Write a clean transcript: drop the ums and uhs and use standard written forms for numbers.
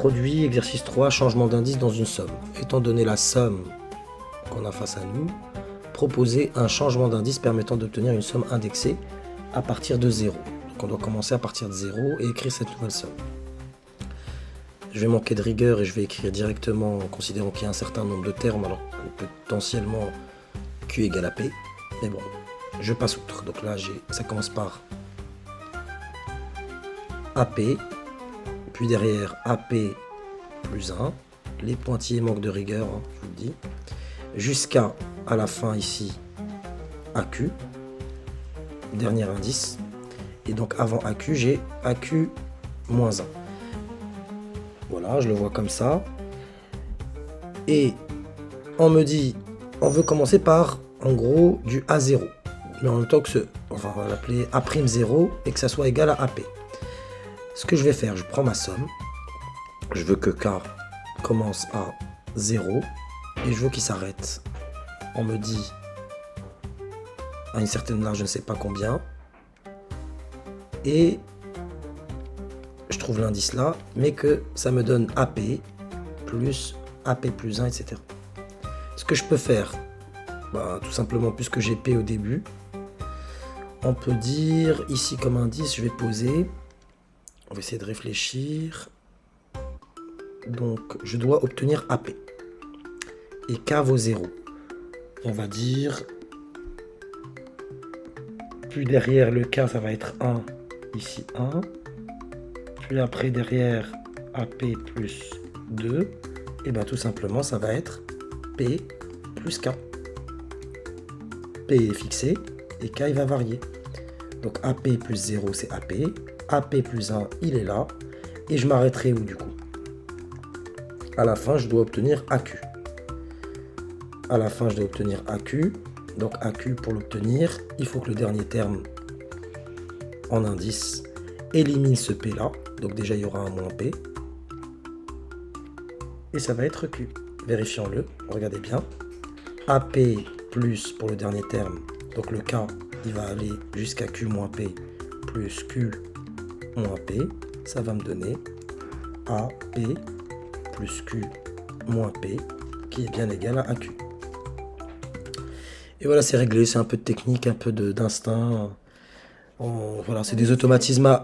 Produit, exercice 3, changement d'indice dans une somme. Étant donné la somme qu'on a face à nous, proposer un changement d'indice permettant d'obtenir une somme indexée à partir de 0. Donc on doit commencer à partir de 0 et écrire cette nouvelle somme. Je vais manquer de rigueur et je vais écrire directement en considérant qu'il y a un certain nombre de termes, alors que potentiellement Q égale à P. Mais bon, je passe outre. Donc là, ça commence par AP, puis derrière AP plus 1. Les pointillés manquent de rigueur, hein, je vous le dis. Jusqu'à la fin ici, AQ. Dernier indice. Et donc avant AQ, j'ai AQ moins 1. Voilà, je le vois comme ça. Et on me dit, on veut commencer par, en gros, du A0. Mais en même temps que on va l'appeler A'0 et que ça soit égal à AP. Ce que je vais faire, je prends ma somme. Je veux que K commence à 0 et je veux qu'il s'arrête. On me dit à une certaine large, je ne sais pas combien. Et je trouve l'indice là, mais que ça me donne AP plus 1, etc. Ce que je peux faire, tout simplement, puisque j'ai P au début, on peut dire ici comme indice, je vais poser. On va essayer de réfléchir. Donc, je dois obtenir AP. Et K vaut 0. On va dire, puis derrière le K, ça va être 1, ici 1. Puis après, derrière AP plus 2. Et bien tout simplement, ça va être P plus K. P est fixé et K, il va varier. Donc AP plus 0, c'est AP. AP plus 1, il est là. Et je m'arrêterai où du coup? À la fin, je dois obtenir AQ. À la fin, je dois obtenir AQ. Donc AQ, pour l'obtenir, il faut que le dernier terme en indice élimine ce P là. Donc déjà, il y aura un moins P. Et ça va être Q. Vérifions-le. Regardez bien. AP plus pour le dernier terme. Donc le K, il va aller jusqu'à Q moins P plus Q moins P. Ça va me donner AP plus Q moins P qui est bien égal à AQ. Et voilà, c'est réglé. C'est un peu de technique, un peu d'instinct. Voilà, c'est des automatismes